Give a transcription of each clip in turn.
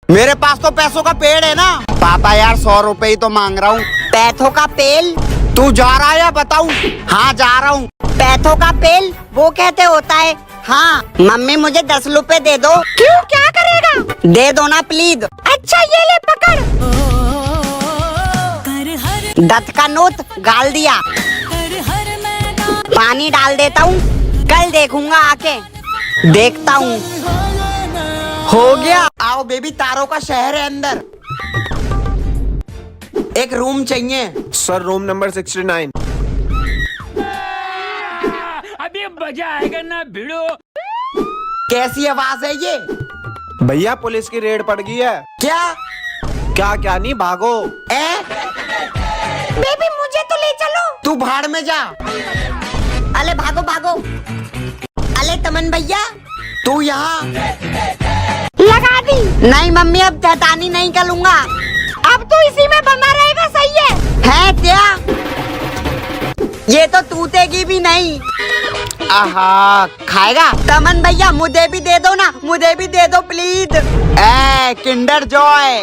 मेरे पास तो पैसों का पेड़ है ना। पापा यार 100 रुपए ही तो मांग रहा हूँ। पैथों का पेल? तू जा रहा है या बताऊँ? हाँ जा रहा हूँ। पैथों का पेल वो कहते होता है। हाँ मम्मी मुझे 10 रुपए दे दो। क्यों, क्या करेगा? दे दो ना प्लीज। अच्छा ये ले पकड़। दत्त का नोट गाल दिया। पानी डाल देता हूँ, कल देखूंगा आके। देखता हूँ। हो गया। आओ बेबी, तारों का शहर है अंदर। एक रूम चाहिए। Sir room number 69। अभी मजा आएगा ना भिड़ो। कैसी आवाज है ये? भैया पुलिस की रेड पड़ गई है। क्या क्या नहीं, भागो। बेबी मुझे तो ले चलो। तू भाड़ में जा। अले भागो भागो। अले तमन भैया तू यहाँ। लगा दी। नहीं मम्मी, अब शैतानी नहीं करूँगा। अब तो इसी में बना रहेगा, सही है क्या? ये तो टूटेगी भी नहीं। आहा, खाएगा? तमन भैया मुझे भी दे दो ना, मुझे भी दे दो प्लीज। Kinder Joy.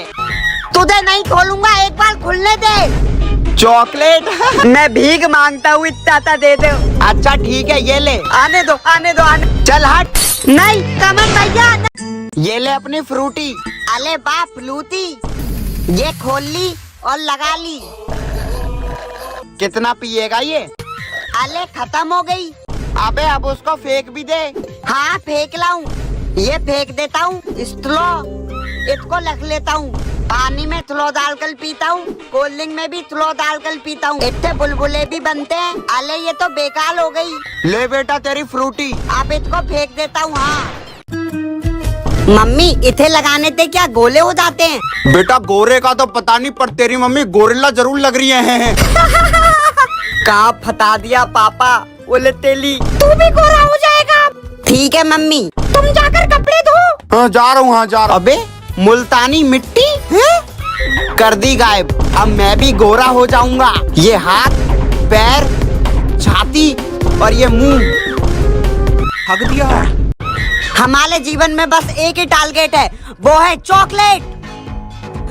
तुझे नहीं खोलूंगा, एक बार खुलने दे। चॉकलेट। मैं भीख मांगता हूँ, इतना सा दे दो। अच्छा ठीक है, ये ले। आने दो आने दो आने। चल हट। नहीं तमन भैया नहीं। ये ले अपनी फ्रूटी। अले बाप लूटी। ये खोल ली और लगा ली। कितना पिएगा ये? अले खत्म हो गई। अबे अब उसको फेंक भी दे। हाँ फेंक लाऊं। ये फेंक देता हूँ। स्लो इसको रख लेता हूँ। पानी में स्लो डालकर पीता हूँ, कोल्ड ड्रिंक में भी स्लो डालकर पीता हूँ। इतने बुलबुले भी बनते हैं। अले ये तो बेकार हो गई। ले बेटा तेरी फ्रूटी। अब इसको फेंक देता हूँ। हाँ मम्मी इथे लगाने से क्या गोले हो जाते हैं? बेटा गोरे का तो पता नहीं, पर तेरी मम्मी गोरिल्ला जरूर लग रही है। कहाँ फटा दिया पापा। बोले तेली तू भी गोरा हो जाएगा। ठीक है मम्मी। तुम जाकर कपड़े धो। हाँ जा रहा हूँ, हाँ जा रहा हूँ। अबे मुल्तानी मिट्टी है? कर दी गायब। अब मैं भी गोरा हो जाऊंगा। ये हाथ, पैर, छाती और ये मुंह। हक दिया। हमारे जीवन में बस एक ही टारगेट है, वो है चॉकलेट।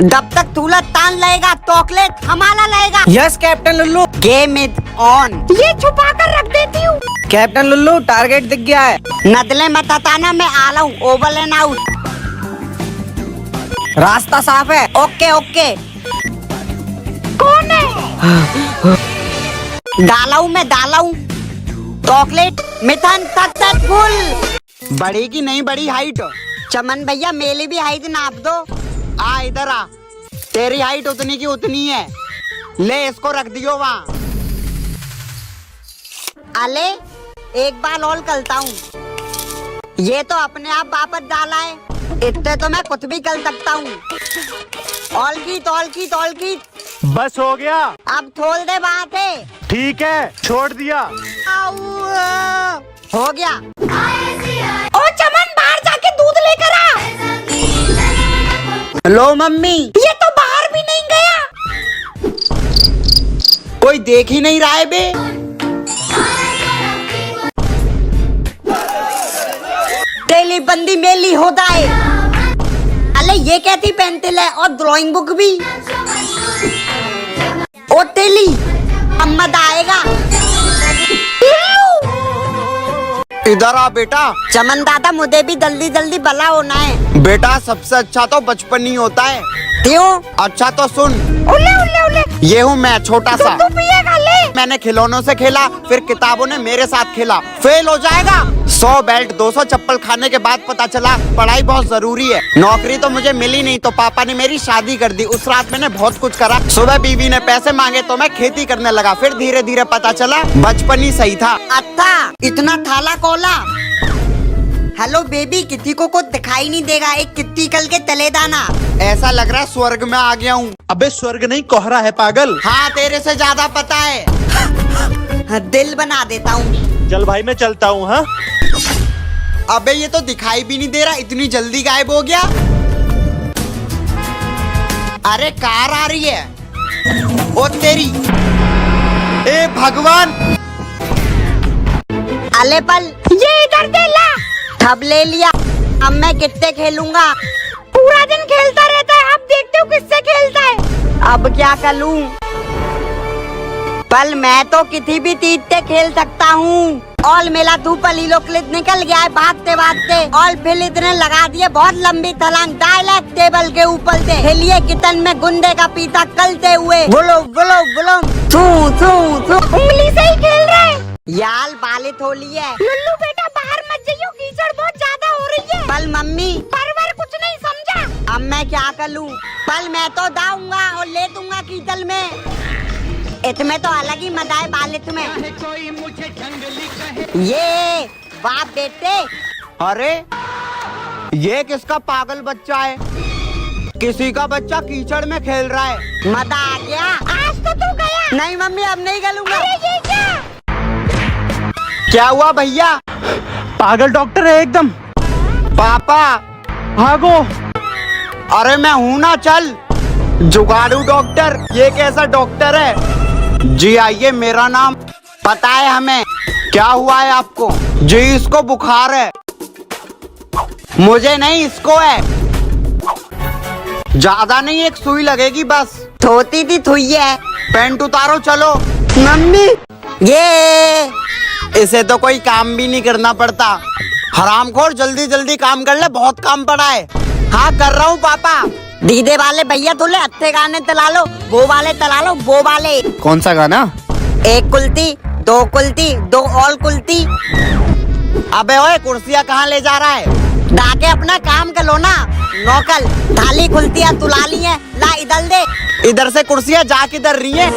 जब तक तूला तान लेगा, चॉकलेट हमारा लेगा। Yes captain Lullu. Game is on. ये छुपा कर रख देती हूँ। कैप्टन लुल्लू टारगेट दिख गया है। नदले मत हटाना, मैं आ रहा हूँ। Over and out. रास्ता साफ है। Okay okay. कौन है? डाला हूँ मैं, डाला हूँ। Chocolate मिथन successful. बड़ी की नहीं बड़ी हाइट। चमन भैया मेरी भी हाइट नाप दो। आ इधर आ। तेरी हाइट उतनी की उतनी है। ले इसको रख दियो वहाँ। अले एक बार और करता हूँ। ये तो अपने आप वापस डाला है। इतने तो मैं कुछ भी कर सकता हूँ। ऑल की बस हो गया। अब छोड़ दे बात है। ठीक है, छोड़ दिया। हो गया। ओ चमन बाहर जाके दूध लेकर आ। Hello mummy. ये तो बाहर भी नहीं गया। कोई देख ही नहीं रहा है बे। तेली बंदी मेली होता है। अले ये कहती पेंसिल है और ड्राइंग बुक भी। ओ तेली अम्मद आएगा। इधर आ बेटा। चमन दादा मुझे भी जल्दी जल्दी भला होना है। बेटा सबसे अच्छा तो बचपन ही होता है। क्यों? अच्छा तो सुन। उले उले उले। ये हूँ मैं, छोटा सा। तू पिएगा, ले। मैंने खिलौनों से खेला, फिर किताबों ने मेरे साथ खेला। फेल हो जाएगा। 100 बेल्ट 200 चप्पल खाने के बाद पता चला पढ़ाई बहुत जरूरी है। नौकरी तो मुझे मिली नहीं, तो पापा ने मेरी शादी कर दी। उस रात मैंने बहुत कुछ करा। सुबह बीवी ने पैसे मांगे तो मैं खेती करने लगा। फिर धीरे धीरे पता चला बचपन ही सही था। अच्छा इतना थाला कोला। हेलो बेबी, किसी को कुछ दिखाई नहीं देगा। एक कित्ती कल के तले दाना। ऐसा लग रहा है स्वर्ग में आ गया हूँ। अबे स्वर्ग नहीं, कोहरा है पागल। हाँ तेरे से ज्यादा पता है। दिल बना देता हूँ। चल भाई मैं चलता हूँ। हाँ अबे ये तो दिखाई भी नहीं दे रहा, इतनी जल्दी गायब हो गया। अरे कार आ रही है। ओ तेरी, ए भगवान। अले पल ये इधर दे ला। ठब ले लिया। अब मैं कितने खेलूंगा। पूरा दिन खेलता रहता है, अब देखते हो किससे खेलता है। अब क्या करूं? पल मैं तो किसी भी चीज से खेल सकता हूँ। और मेरा तू पलीलो क्लिप निकल गया है भागते भागते, और फिर इतने लगा दिए बहुत लंबी छलांग डायरेक्ट टेबल के ऊपर से। खेलिए किचन में गुंडे का पीछा कलते हुए, बोलो बोलो बोलो, थू थू थू। उंगली से ही खेल रहा है। यार बालित होली है। लुल्लू बेटा बाहर मत जाइयो, कीचड़ बहुत ज्यादा हो रही है। पल मम्मी परवर कुछ नहीं समझा। अब मैं क्या करूं? पल मैं तो दाऊंगा और ले दूंगा कीचड़ में। इसमें तो अलग ही मजा है बालित में। ये बाप बेटे। अरे ये किसका पागल बच्चा है? किसी का बच्चा कीचड़ में खेल रहा है। मजा आ गया। आज तो तू गया। नहीं मम्मी अब नहीं गलूंगा। अरे ये क्या? क्या हुआ भैया? पागल डॉक्टर है एकदम। पापा भागो। अरे मैं हूँ ना, चल। जुगाड़ू डॉक्टर। ये कैसा डॉक्टर है? जी आइए, मेरा नाम पता है हमें। क्या हुआ है आपको? जी इसको बुखार है। मुझे नहीं, इसको है। ज्यादा नहीं, एक सुई लगेगी बस। थोती थी थुई है। पेंट उतारो चलो। मम्मी ये इसे तो कोई काम भी नहीं करना पड़ता। हरामखोर, जल्दी जल्दी काम कर ले, बहुत काम पड़ा है। हाँ कर रहा हूँ पापा। दीदे वाले भैया तुले अच्छे गाने तला लो, वो वाले तला लो, वो वाले। कौन सा गाना? एक कुल्ती, दो कुल्ती, दो और कुल्ती। अबे ओए, कुर्सियाँ कहाँ ले जा रहा है? डाके अपना काम कर लो ना। नौकल थाली खुलतियाँ तुला ली है, ला इधर दे। इधर से कुर्सियाँ जा किधर रही है?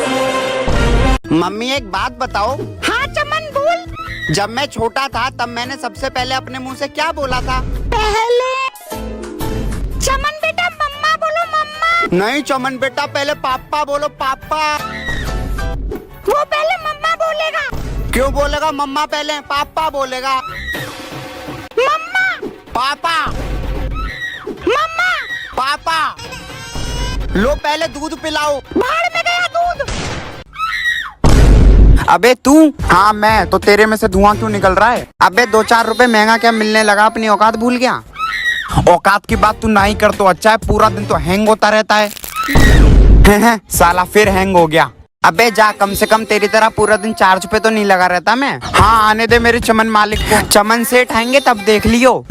मम्मी एक बात बताओ। हाँ चमन बोल। जब मैं छोटा था तब मैंने सबसे पहले अपने मुंह से क्या बोला था? पहले चमन बेटा मम्मा बोलो, मम्मा। नहीं चमन बेटा, पहले पापा बोलो, पापा। वो पहले मम्मा बोलेगा। क्यों बोलेगा मम्मा पहले? पापा बोलेगा। मम्मा पापा मम्मा। पापा। लो पहले दूध पिलाओ। बाहर में गया दूध। अबे तू? हाँ मैं तो। तेरे में से धुआं क्यों निकल रहा है? अबे 2-4 रुपए महंगा क्या मिलने लगा? अपनी औकात भूल गया? औकात की बात तू नहीं कर तो अच्छा है, पूरा दिन तो हैंग होता रहता है। साला फिर हैंग हो गया। अबे जा, कम से कम तेरी तरह पूरा दिन चार्ज पे तो नहीं लगा रहता मैं। हाँ आने दे मेरे चमन मालिक को। चमन सेठ आएंगे तब देख लियो।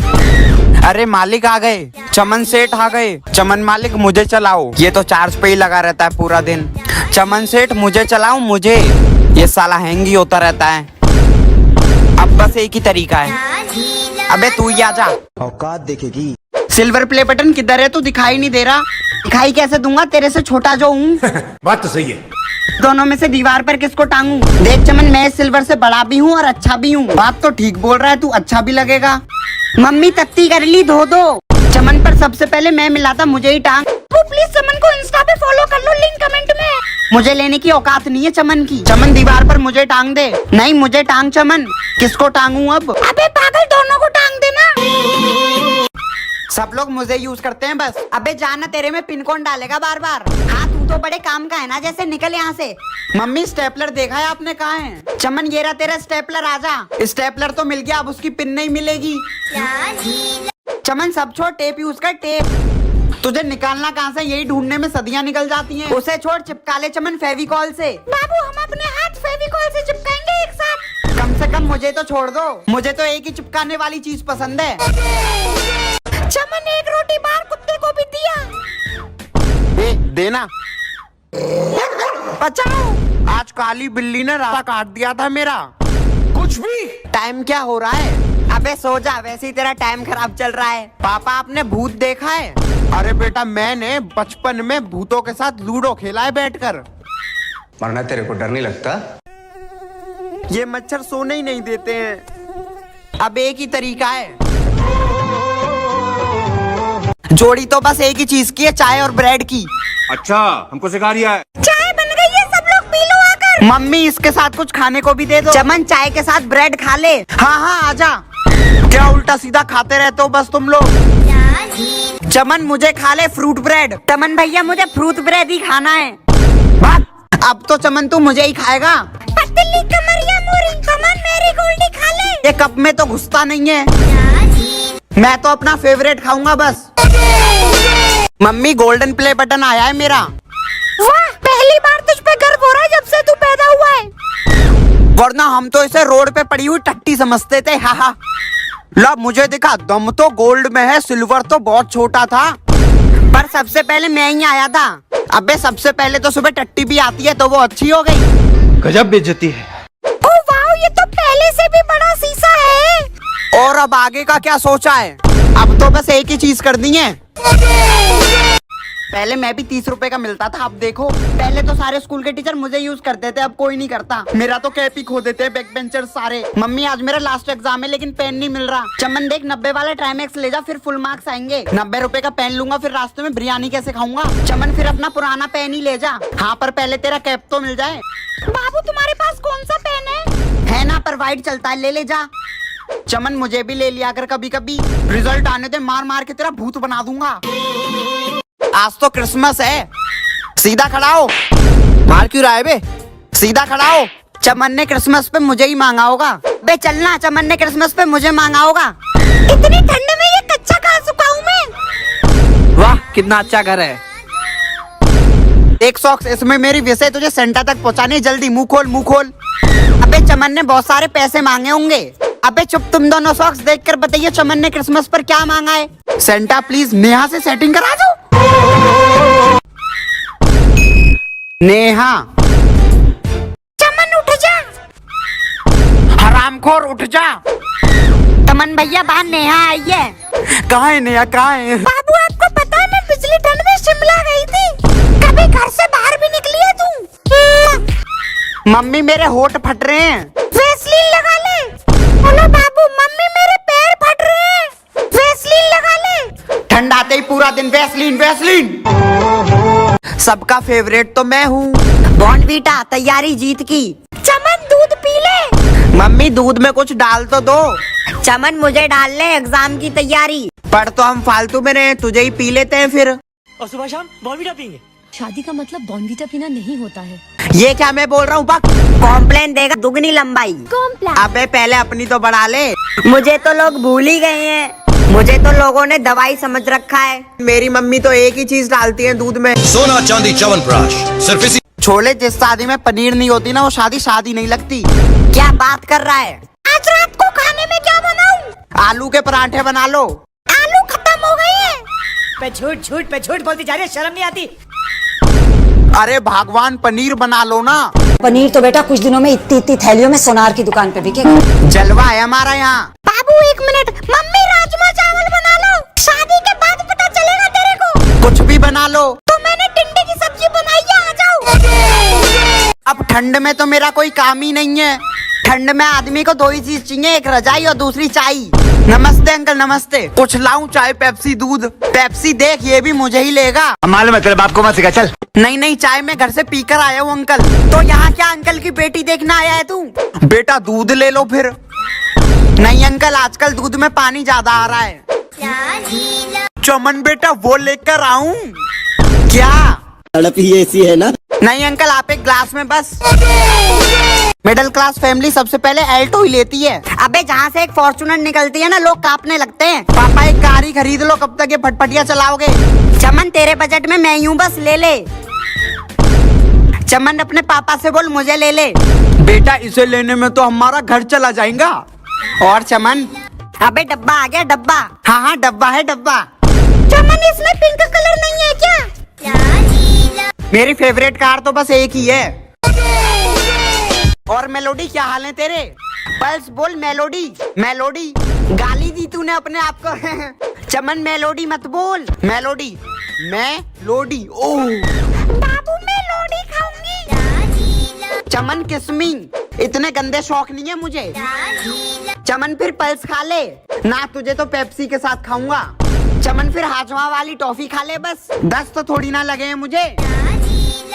अरे मालिक आ गए, चमन सेठ आ गए। चमन मालिक मुझे चलाओ, ये तो चार्ज पे ही लगा रहता है पूरा दिन। चमन सेठ मुझे चलाओ, मुझे। ये साला हैंग ही होता रहता है। अब बस एक ही तरीका है। अबे तू ही आजा। औकात देखेगी। सिल्वर प्ले बटन किधर है? तू दिखाई नहीं दे रहा। दिखाई कैसे दूंगा, तेरे से छोटा जो हूँ। बात तो सही है। दोनों में से दीवार पर किसको टांगू? देख चमन, मैं सिल्वर से बड़ा भी हूँ और अच्छा भी हूँ। बात तो ठीक बोल रहा है तू, अच्छा भी लगेगा। मम्मी तत्ती कर ली, धो दो। चमन पर सबसे पहले मैं मिला था, मुझे ही टांग। वो प्लीज चमन को इंस्टा पे फॉलो कर लो, लिंक कमेंट में। मुझे लेने की औकात नहीं है चमन की। चमन दीवार पर मुझे टांग दे। नहीं मुझे टांग चमन। किसको टांगू अब? अबे पागल, दोनों को टांग देना। सब लोग मुझे यूज करते हैं बस। अबे जाना, तेरे में पिन कौन डालेगा बार बार? हाँ तू तो बड़े काम का है ना, जैसे निकल यहाँ से। मम्मी स्टेपलर देखा है आपने? कहाँ है? चमन ये रहा तेरा स्टेपलर, आजा। स्टेपलर तो मिल गया, अब उसकी पिन नहीं मिलेगी। चमन सब छोड़, टेप यूज कर, टेप। तुझे निकालना कहाँ से? यही ढूंढने में सदियां निकल जाती हैं। उसे छोड़, चिपका ले चमन फेविकॉल से। बाबू हम अपने हाथ फेविकॉल से चिपकाएंगे एक साथ। कम से कम मुझे तो छोड़ दो, मुझे तो एक ही चिपकाने वाली चीज पसंद है। चमन एक रोटी बाहर कुत्ते को भी दिया। ए, देना। बचाओ, आज काली बिल्ली ने रास्ता काट दिया था मेरा। कुछ भी। टाइम क्या हो रहा है? अबे सो जा, वैसे ही तेरा टाइम खराब चल रहा है। पापा आपने भूत देखा है? अरे बेटा मैंने बचपन में भूतों के साथ लूडो खेला है बैठकर। वरना तेरे को डर नहीं लगता? ये मच्छर सोने ही नहीं देते हैं। अब एक ही तरीका है। जोड़ी तो बस एक ही चीज की है, चाय और ब्रेड की। अच्छा हमको सिखा दिया है। चाय बन गई है, सब लोग पी लो आकर। मम्मी इसके साथ कुछ खाने को भी दे दो। चमन चाय के साथ ब्रेड खा ले। हाँ हाँ आजा। क्या उल्टा सीधा खाते रहते हो बस तुम लोग? चमन मुझे खा ले फ्रूट ब्रेड। चमन भैया मुझे फ्रूट ब्रेड ही खाना है। बात अब तो चमन तू मुझे ही खाएगा। पतली कमरिया मोरी, चमन मेरी गोल्डी खा ले। ये कप में तो घुसता नहीं है। मैं तो अपना फेवरेट खाऊंगा बस। मम्मी गोल्डन प्ले बटन आया है मेरा। वाह, पहली बार तुझ पे गर्व हो रहा है जब से तू पैदा हुआ है। वरना हम तो इसे रोड पे पड़ी हुई टट्टी समझते थे। हा ला मुझे दिखा, दम तो गोल्ड में है, सिल्वर तो बहुत छोटा था। पर सबसे पहले मैं ही आया था। अबे सबसे पहले तो सुबह टट्टी भी आती है तो वो अच्छी हो गई। गजब बेइज्जती है। ओ वाह, ये तो पहले से भी बड़ा शीशा है। और अब आगे का क्या सोचा है? अब तो बस एक ही चीज कर दी है। पहले मैं भी 30 रुपए का मिलता था, अब देखो। पहले तो सारे स्कूल के टीचर मुझे यूज करते थे, अब कोई नहीं करता। मेरा तो कैप ही खो देते हैं बैक बेंचर सारे। मम्मी आज मेरा लास्ट एग्जाम है लेकिन पेन नहीं मिल रहा। चमन देख 90 वाला ट्राइमेक्स ले जा, फिर फुल मार्क्स आएंगे। 90 रुपए का पेन लूंगा, फिर रास्ते में बिरयानी कैसे खाऊंगा। चमन फिर अपना पुराना पेन ही ले जा। हाँ पर पहले तेरा कैप तो मिल जाए। बाबू तुम्हारे पास कौन सा पेन है? ना पर वाइट चलता है, ले ले जा। चमन मुझे भी ले लिया कर कभी कभी। रिजल्ट आने दे, मार मार के तेरा भूत बना दूंगा। आज तो क्रिसमस है। सीधा खड़ा हो। मार क्यों रहा है बे? सीधा खड़ा हो। चमन ने क्रिसमस पे मुझे ही मांगा होगा। बे चलना, चमन ने क्रिसमस पे मुझे मांगा होगा। इतनी ठंड में ये कच्चा कहाँ सुखाऊं मैं? वाह कितना अच्छा घर है। एक सॉक्स इसमें मेरी वैसे तुझे सेंटा तक पहुंचानी। जल्दी मुंह खोल, मुंह खोल। अबे चमन ने बहुत सारे पैसे मांगे होंगे। अबे चुप, तुम दोनों सॉक्स देखकर बताइए चमन ने क्रिसमस पर क्या मांगा है। सेंटा प्लीज नेहा से सेटिंग करा दो। नेहा। चमन उठ जा। हरामखोर उठ जा। चमन भैया बाहर नेहा आई है। कहाँ है नेहा, कहाँ है? बाबू आपको पता है मैं पिछली ठंड में शिमला गई थी। कभी घर से बाहर भी निकली है तू? मम्मी मेरे होठ फट रहे हैं। वैसलीन लगा ले। बोलो बाबू, मम्मी मेरे पैर फट रहे हैं। वैसलीन लगा ले। ठंड आते ही पूरा दिन वैसलीन वैसलीन। सबका फेवरेट तो मैं हूँ। बॉर्नवीटा तैयारी जीत की। चमन दूध पी ले। मम्मी दूध में कुछ डाल तो दो। चमन मुझे डाल ले, एग्जाम की तैयारी। पर तो हम फालतू में रहे, तुझे ही पी लेते हैं फिर। और सुबह शाम बॉर्नवीटा पीएंगे। शादी का मतलब बॉर्नवीटा पीना नहीं होता है। ये क्या मैं बोल रहा हूँ बक। कॉम्प्लेन देगा दुगनी लंबाई। कॉम्प्लान। अबे पहले अपनी तो बढ़ा ले। मुझे तो लोग भूल ही गए हैं। मुझे तो लोगों ने दवाई समझ रखा है। मेरी मम्मी तो एक ही चीज डालती है दूध में। सोना चांदी च्यवनप्राश सिर्फ इसी। छोले, जिस शादी में पनीर नहीं होती ना वो शादी शादी नहीं लगती। क्या बात कर रहा है? आज रात को खाने में क्या बनाऊं? आलू के पराठे बना लो। आलू खत्म हो गए हैं। पे झूठ बोलती जा रही है, शर्म नहीं आती? अरे भगवान, पनीर बना लो ना। पनीर तो बेटा कुछ दिनों में इतनी थैलियों में सोनार की दुकान पे बिकेगा। जलवा है हमारा यहाँ। बाबू एक मिनट, मम्मी राजमा चावल बना लो। शादी के बाद पता चलेगा तेरे को। कुछ भी बना लो। तो मैंने टिंडे की सब्जी बनाई है, आ जाओ। अब ठंड में तो मेरा कोई काम ही नहीं है। ठंड में आदमी को दो ही चीज चाहिए, एक रजाई और दूसरी चाय। नमस्ते अंकल, नमस्ते। कुछ लाऊं, चाय, पेप्सी, दूध? पेप्सी देख, ये भी मुझे ही लेगा। मालूम है तेरे बाप को मत सिखा, चल। नहीं नहीं, चाय मैं घर से पीकर आया हूँ अंकल। तो यहाँ क्या अंकल की बेटी देखना आया है तू? बेटा दूध ले लो फिर। नहीं अंकल, आजकल दूध में पानी ज्यादा आ रहा है। चमन बेटा वो लेकर आऊं क्या? तड़प ही ऐसी है ना। नहीं अंकल, आप एक ग्लास में बस। मिडिल क्लास फैमिली सबसे पहले एल्टो ही लेती है। अबे जहाँ से एक फॉर्च्यूनर निकलती है ना, लोग कांपने लगते हैं। पापा एक कार ही खरीद लो, कब तक ये फटफटिया चलाओगे? चमन तेरे बजट में मैं यूं बस ले ले। चमन अपने पापा से बोल मुझे ले ले। बेटा इसे लेने में तो हमारा घर चला जाएगा। और चमन, अबे डब्बा आ गया, डब्बा। हाँ हाँ डब्बा है डब्बा। चमन इसमें पिंक कलर नहीं है क्या? मेरी फेवरेट कार तो बस एक ही है। और मेलोडी, क्या हाल है तेरे? पल्स बोल मेलोडी। मेलोडी गाली दी तूने अपने आप को। चमन मेलोडी मत बोल, मेलोडी। मेलोडी। ओह बाबू मैं लोडी खाऊंगी। चमन किस्मी, इतने गंदे शौक नहीं है मुझे। चमन फिर पल्स खा ले ना, तुझे तो पेप्सी के साथ खाऊंगा। चमन फिर हाजमा वाली टॉफी खा ले बस। 10 तो थोड़ी ना लगे हैं मुझे।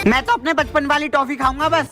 मैं तो अपने बचपन वाली टॉफी खाऊंगा बस।